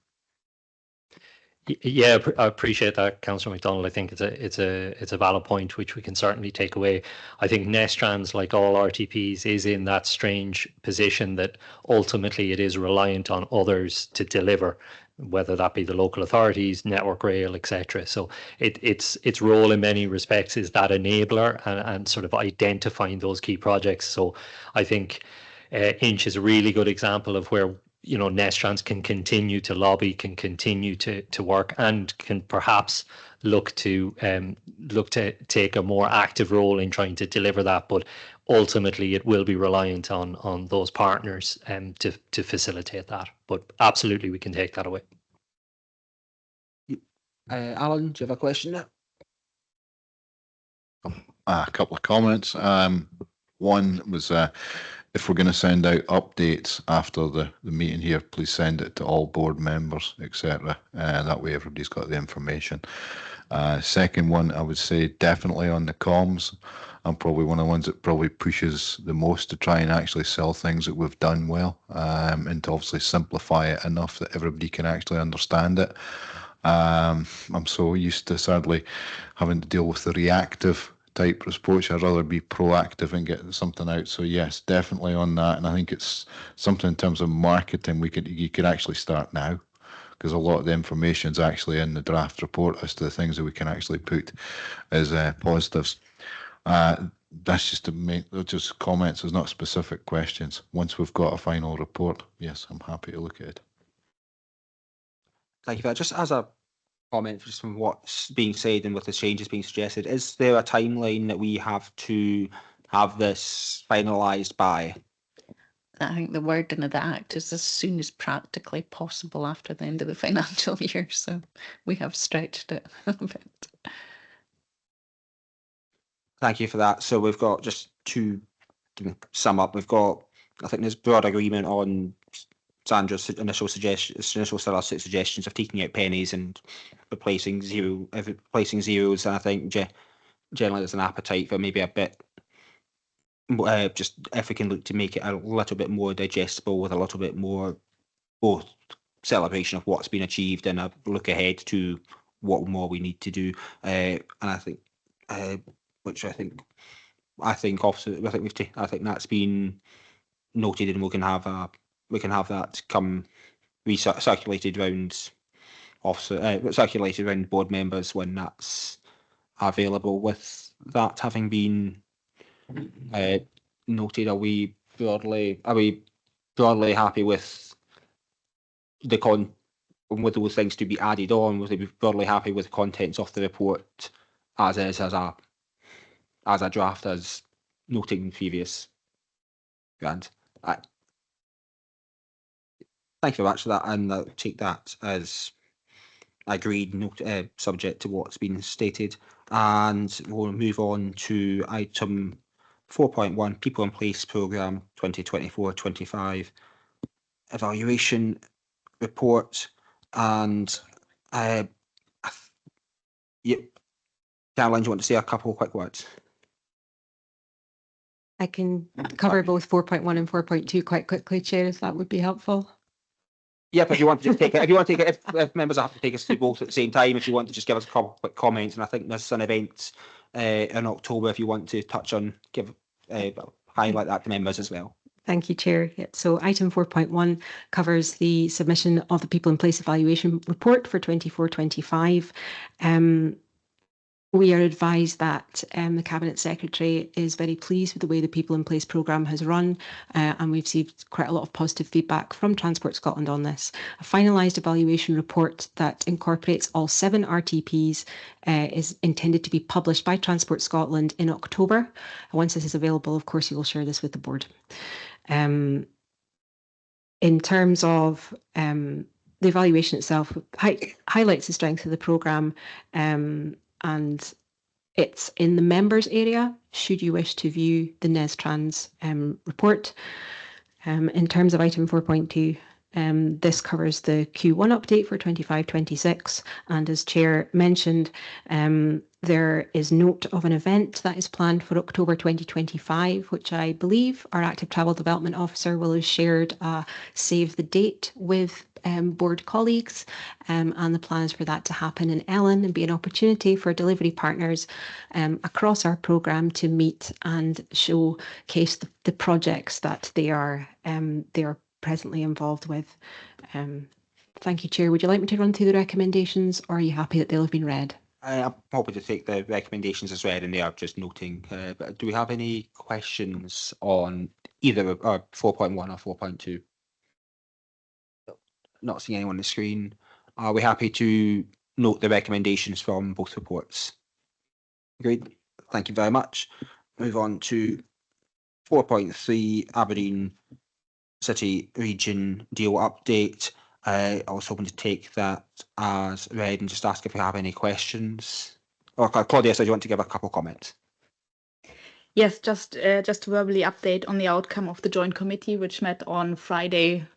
Yeah, I appreciate that, Councillor MacDonald. I think it's a valid point which we can certainly take away. I think Nestrans, like all RTPs, is in that strange position that ultimately it is reliant on others to deliver, whether that be the local authorities, Network Rail, etc. So its role in many respects is that enabler and sort of identifying those key projects. So I think Inch is a really good example of where, you know, Nestrans can continue to lobby, can continue to work, and can perhaps look to take a more active role in trying to deliver that. But ultimately, it will be reliant on those partners to facilitate that. But absolutely, we can take that away. Alan, do you have a question? A couple of comments. One was if we're going to send out updates after the meeting here, please send it to all board members, etc. That way everybody's got the information. Second one, I would say definitely on the comms. I'm probably one of the ones that probably pushes the most to try and actually sell things that we've done well, and to obviously simplify it enough that everybody can actually understand it. I'm so used to sadly having to deal with the reactive type approach. I'd rather be proactive and get something out. So yes, definitely on that. And I think it's something in terms of marketing you could actually start now, because a lot of the information is actually in the draft report as to the things that we can actually put as positives. That's just to make just comments. There's not specific questions. Once we've got a final report, yes, I'm happy to look at it. Thank you for that. Just as a comment, just from what's being said and with the changes being suggested, is there a timeline that we have to have this finalised by? I think the wording of the Act is as soon as practically possible after the end of the financial year. So we have stretched it a bit. Thank you for that. So we've got, just to sum up, we've got, I think there's broad agreement on Sandra's initial suggestions of taking out pennies and replacing zeros, and I think generally there's an appetite for maybe a bit just if we can look to make it a little bit more digestible with a little bit more both celebration of what's been achieved and a look ahead to what more we need to do. And I think which I think that's been noted, and we can have that come circulated around circulated around board members when that's available. With that having been noted, are we broadly happy with with those things to be added on? Was we broadly happy with the contents of the report as is, as a draft, as noting previous? Grand. Thank you very much for that, and I'll take that as agreed, subject to what's been stated. And we'll move on to item 4.1, People in Place Programme 2024-25 Evaluation Report. And yep, Caroline, do you want to say a couple of quick words? I can cover both 4.1 and 4.2 quite quickly, Chair, if that would be helpful. Yep, if you want to just take it, if members have to take us through both at the same time, if you want to just give us a couple of quick comments, and I think there's an event in October if you want to touch on, highlight that to members as well. Thank you, Chair. Yeah, so item 4.1 covers the submission of the People in Place Evaluation Report for 24-25. We are advised that the Cabinet Secretary is very pleased with the way the People in Place programme has run, and we've received quite a lot of positive feedback from Transport Scotland on this. A finalised evaluation report that incorporates all 7 RTPs is intended to be published by Transport Scotland in October. Once this is available, of course, you will share this with the board. In terms of the evaluation itself, highlights the strength of the programme, and it's in the members area should you wish to view the Nestrans report. In terms of item 4.2, this covers the Q1 update for 25-26, and as Chair mentioned, there is note of an event that is planned for October 2025, which I believe our Active Travel Development Officer will have shared a save the date with board colleagues, and the plans for that to happen in Ellen and be an opportunity for delivery partners across our programme to meet and showcase the projects that they are presently involved with. Thank you, Chair. Would you like me to run through the recommendations, or are you happy that they'll have been read? I'm happy to take the recommendations as read, and they are just noting. But do we have any questions on either 4.1 or 4.2. Not seeing anyone on the screen. Are we happy to note the recommendations from both reports? Agreed. Thank you very much. Move on to 4.3 Aberdeen City Region Deal Update. I was hoping to take that as read and just ask if you have any questions. Or Claudia, so do you want to give a couple comments? Yes, just to verbally update on the outcome of the joint committee, which met on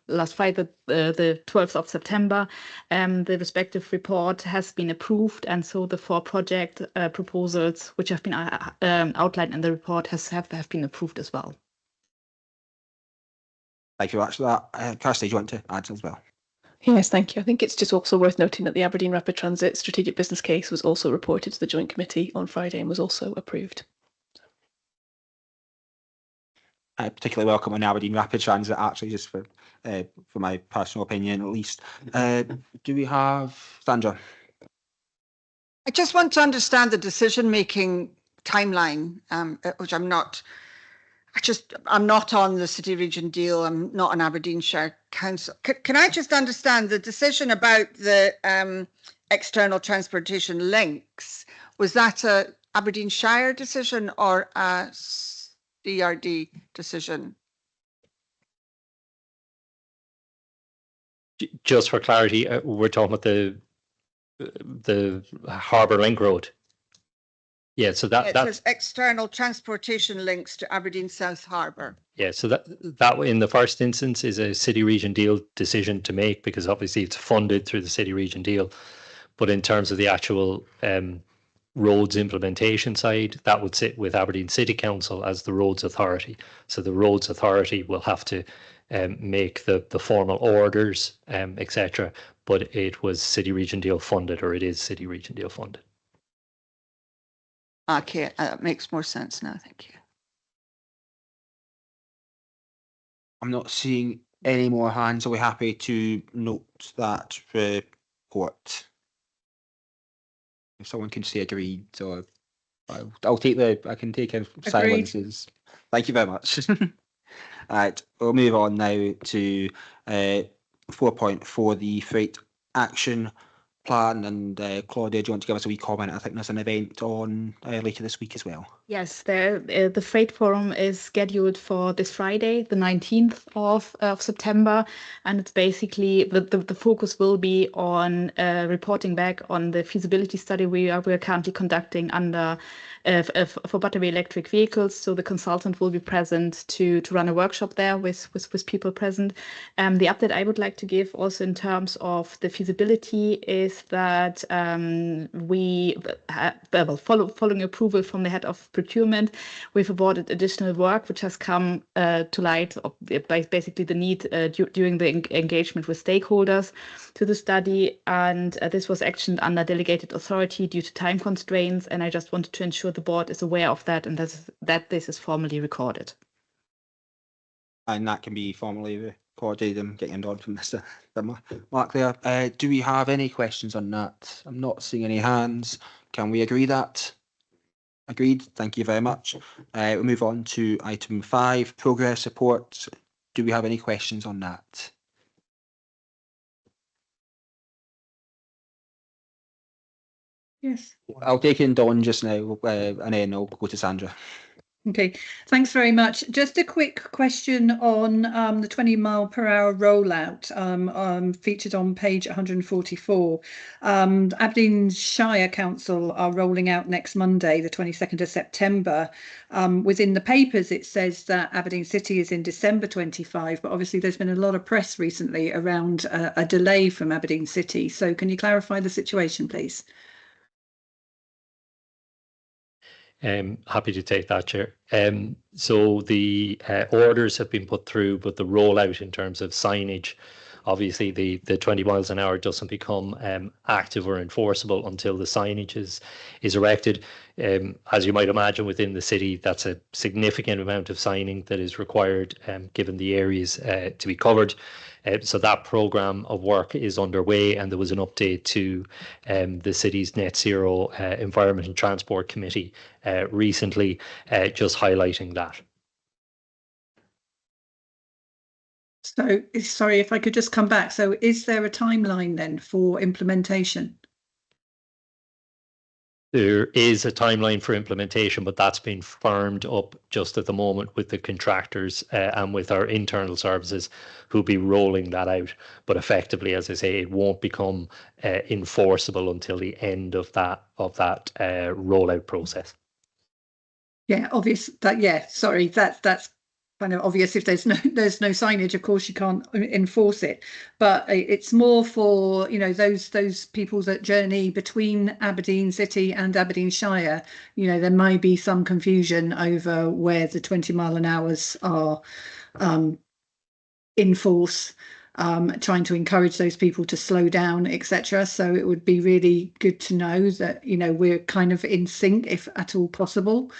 last Friday, the 12th of September. The respective report has been approved, and so the 4 project proposals, which have been outlined in the report, have been approved as well. Thank you very much for that. Kirsty, do you want to add as well? Yes, thank you. I think it's just also worth noting that the Aberdeen Rapid Transit strategic business case was also reported to the joint committee on Friday and was also approved. I particularly welcome an Aberdeen Rapid Transit, actually, just for my personal opinion, at least. Do we have Sandra? I just want to understand the decision-making timeline, which I'm not on the City Region Deal. I'm not an Aberdeenshire Council. Can I just understand the decision about the external transportation links? Was that a Aberdeenshire decision or a DRD decision? Just for clarity, we're talking about the Harbour Link Road. Yeah, so that says external transportation links to Aberdeen South Harbour. Yeah, so that in the first instance is a City Region Deal decision to make, because obviously it's funded through the City Region Deal. But in terms of the actual roads implementation side, that would sit with Aberdeen City Council as the roads authority. So the roads authority will have to make the formal orders, etc. But it was City Region Deal funded, or it is City Region Deal funded. Okay, that makes more sense now. Thank you. I'm not seeing any more hands. Are we happy to note that report? If someone can say agreed, or I'll take I can take silences. Thank you very much. All right, we'll move on now to 4.4, the freight action plan. And Claudia, do you want to give us a wee comment? I think there's an event on later this week as well. Yes, the Freight Forum is scheduled for this Friday, the 19th of September, and it's basically the focus will be on reporting back on the feasibility study we are currently conducting under for battery electric vehicles. So the consultant will be present to run a workshop there with people present. The update I would like to give also in terms of the feasibility is that following approval from the head of procurement, we've awarded additional work which has come to light by basically the need during the engagement with stakeholders to the study, and this was actioned under delegated authority due to time constraints, and I just wanted to ensure the board is aware of that and that this is formally recorded. And that can be formally recorded. I'm getting on from Mr. Mark there. Do we have any questions on that? I'm not seeing any hands. Can we agree that? Agreed. Thank you very much. We'll move on to item 5, progress report. Do we have any questions on that? Yes. I'll take in Dawn just now, and then I'll go to Sandra. Okay, thanks very much. Just a quick question on the 20-mile-per-hour rollout featured on page 144. Aberdeenshire Council are rolling out next Monday, the 22nd of September. Within the papers, it says that Aberdeen City is in December 25, but obviously there's been a lot of press recently around a delay from Aberdeen City. So can you clarify the situation, please? Happy to take that, Chair. So the orders have been put through, but the rollout in terms of signage, obviously the 20 miles an hour doesn't become active or enforceable until the signage is erected. As you might imagine, within the city, that's a significant amount of signing that is required given the areas to be covered. So that programme of work is underway, and there was an update to the city's Net Zero Environment and Transport Committee recently, just highlighting that. So, sorry, if I could just come back. So is there a timeline then for implementation? There is a timeline for implementation, but that's been firmed up just at the moment with the contractors and with our internal services who'll be rolling that out. But effectively, as I say, it won't become enforceable until the end of that rollout process. Yeah, obvious that. Yeah, sorry, that's kind of obvious. If there's no signage, of course you can't enforce it. But it's more for those people that journey between Aberdeen City and Aberdeen Shire. There may be some confusion over where the 20-mile-an-hours are in force. Trying to encourage those people to slow down, etc. So it would be really good to know that we're kind of in sync, if at all possible.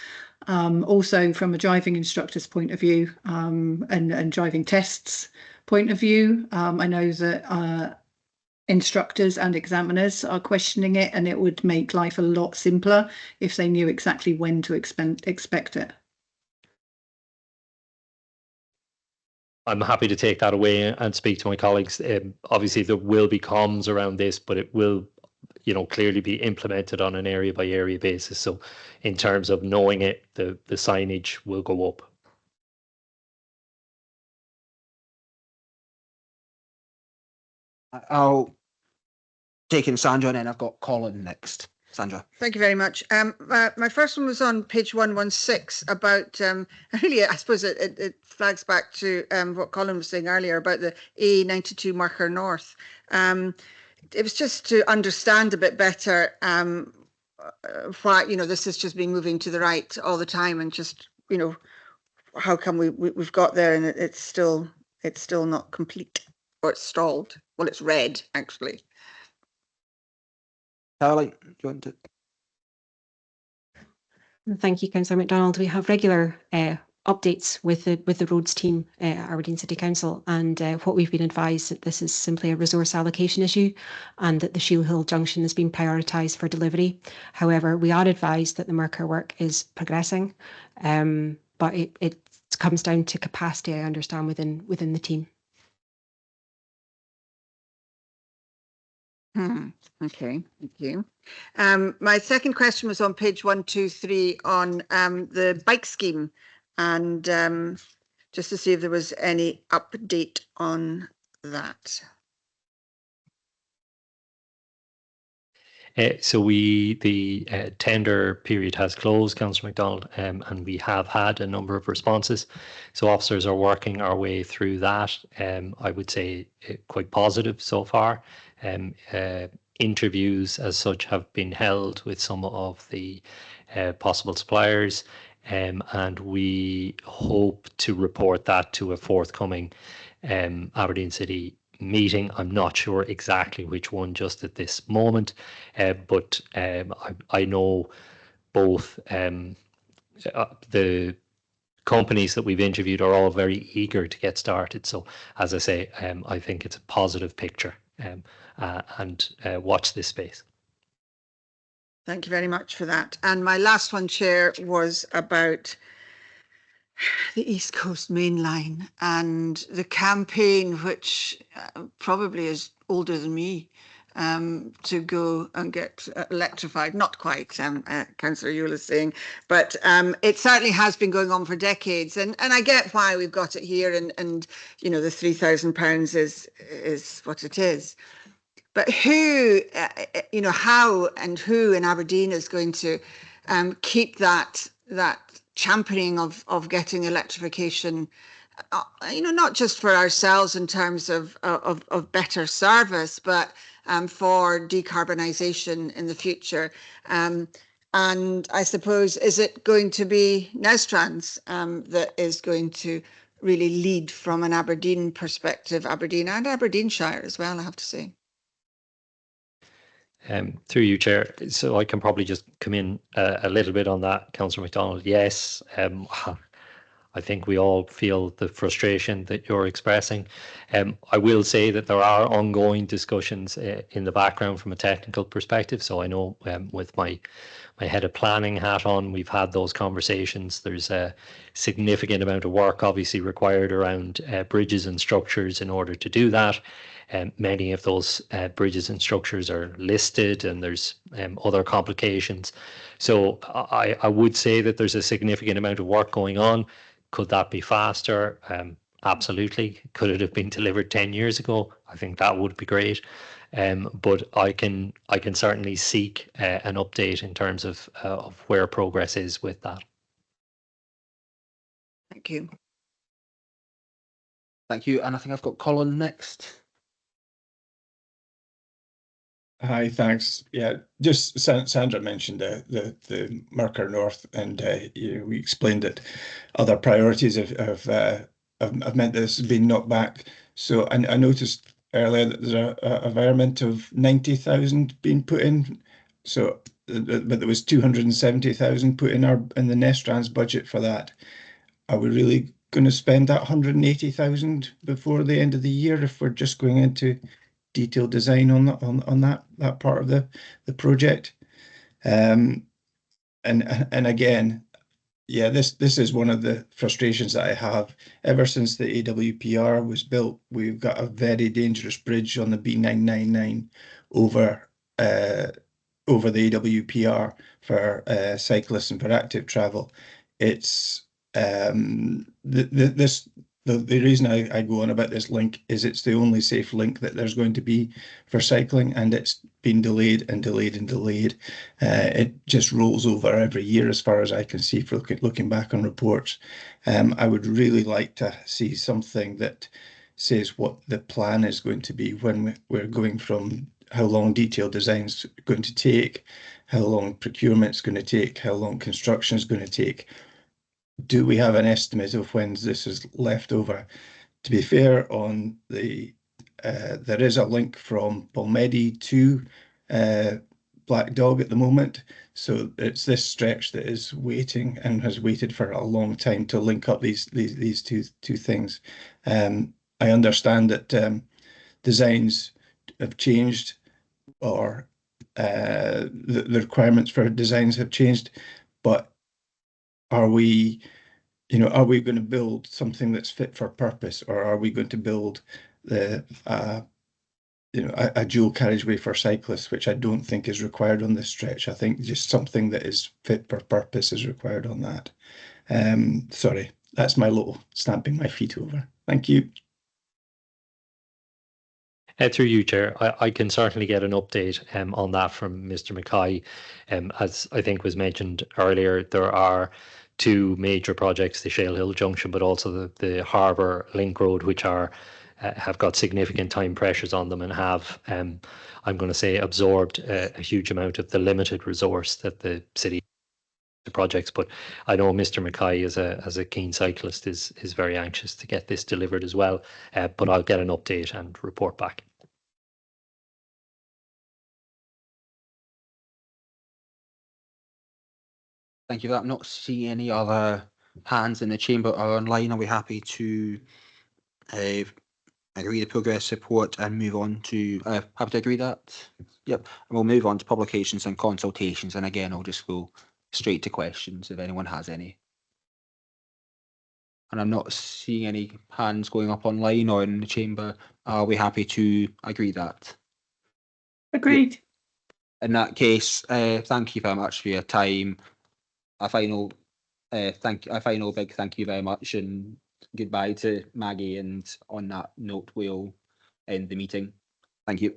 Also from a driving instructor's point of view and driving tests point of view, I know that instructors and examiners are questioning it, and it would make life a lot simpler if they knew exactly when to expect it. I'm happy to take that away and speak to my colleagues. Obviously, there will be comms around this, but it will clearly be implemented on an area by area basis. So in terms of knowing it, the signage will go up. I'll take in Sandra, and then I've got Colin next. Sandra. Thank you very much. My first one was on page 116 about, really, I suppose it flags back to what Colin was saying earlier about the A92 marker north. It was just to understand a bit better why, this has just been moving to the right all the time, and just, how come we've got there and it's still not complete, or it's stalled. Well, it's red, actually. Caroline, do you want to? Thank you, Councillor MacDonald. We have regular updates with the roads team at Aberdeen City Council, and what we've been advised that this is simply a resource allocation issue, and that the Shield Hill junction has been prioritised for delivery. However, we are advised that the Merkur work is progressing, but it comes down to capacity, I understand, within the team. Okay, thank you. My second question was on page 123 on the bike scheme, and just to see if there was any update on that. So the tender period has closed, Councillor MacDonald, and we have had a number of responses. So officers are working our way through that. I would say quite positive so far. Interviews as such have been held with some of the possible suppliers, and we hope to report that to a forthcoming Aberdeen City meeting. I'm not sure exactly which one just at this moment, but I know both the companies that we've interviewed are all very eager to get started. So as I say, I think it's a positive picture, and watch this space. Thank you very much for that. And my last one, Chair, was about the East Coast Main Line and the campaign, which probably is older than me, to go and get electrified. Not quite, Councillor Yule is saying, but it certainly has been going on for decades. And I get why we've got it here, and the £3,000 is what it is. But who, how and who in Aberdeen is going to keep that championing of getting electrification, not just for ourselves in terms of better service, but for decarbonisation in the future. And I suppose, is it going to be Nestrans that is going to really lead from an Aberdeen perspective, Aberdeen and Aberdeenshire as well, I have to say? Through you, Chair. So I can probably just come in a little bit on that, Councillor MacDonald. Yes, I I think we all feel the frustration that you're expressing. I will say that there are ongoing discussions in the background from a technical perspective. So I know with my head of planning hat on, we've had those conversations. There's a significant amount of work obviously required around bridges and structures in order to do that. Many of those bridges and structures are listed, and there's other complications. So I would say that there's a significant amount of work going on. Could that be faster? Absolutely. Could it have been delivered 10 years ago? I think that would be great. But I can certainly seek an update in terms of where progress is with that. Thank you. Thank you. And I think I've got Colin next. Hi, thanks. Yeah, just Sandra mentioned the Mercer North, and we explained that other priorities have meant that this has been knocked back. So I noticed earlier that there's a variant of 90,000 being put in. So, but there was 270,000 put in the Nestrans budget for that. Are we really going to spend that 180,000 before the end of the year if we're just going into detailed design on that part of the project? And again, yeah, this is one of the frustrations that I have. Ever since the AWPR was built, we've got a very dangerous bridge on the B999 over the AWPR for cyclists and for active travel. It's the reason I go on about this link is it's the only safe link that there's going to be for cycling, and it's been delayed and delayed and delayed. It just rolls over every year as far as I can see for looking back on reports. I would really like to see something that says what the plan is going to be when we're going from how long detailed design's going to take, how long procurement's going to take, how long construction is going to take. Do we have an estimate of when this is left over? To be fair, on the there is a link from Balmedy to Black Dog at the moment, so it's this stretch that is waiting and has waited for a long time to link up these two things. I understand that designs have changed, or the requirements for designs have changed, but are we going to build something that's fit for purpose, or are we going to build a dual carriageway for cyclists, which I don't think is required on this stretch? I think just something that is fit for purpose is required on that. Sorry, that's my little stamping my feet over. Thank you. Through you, Chair, I can certainly get an update on that from Mr. Mackay. As I think was mentioned earlier, there are two major projects, the Shale Hill Junction, but also the Harbour Link Road, which have got significant time pressures on them and have, I'm going to say, absorbed a huge amount of the limited resource that the city projects. But I know Mr. Mackay, as a keen cyclist, is very anxious to get this delivered as well. But I'll get an update and report back. Thank you for that. I'm not seeing any other hands in the chamber or online. Are we happy to agree the progress report and move on to happy to agree that? Yep. And we'll move on to publications and consultations. And again, I'll just go straight to questions if anyone has any. And I'm not seeing any hands going up online or in the chamber. Are we happy to agree that? Agreed. In that case, thank you very much for your time. A final big thank you very much, and goodbye to Maggie. And on that note, we'll end the meeting. Thank you.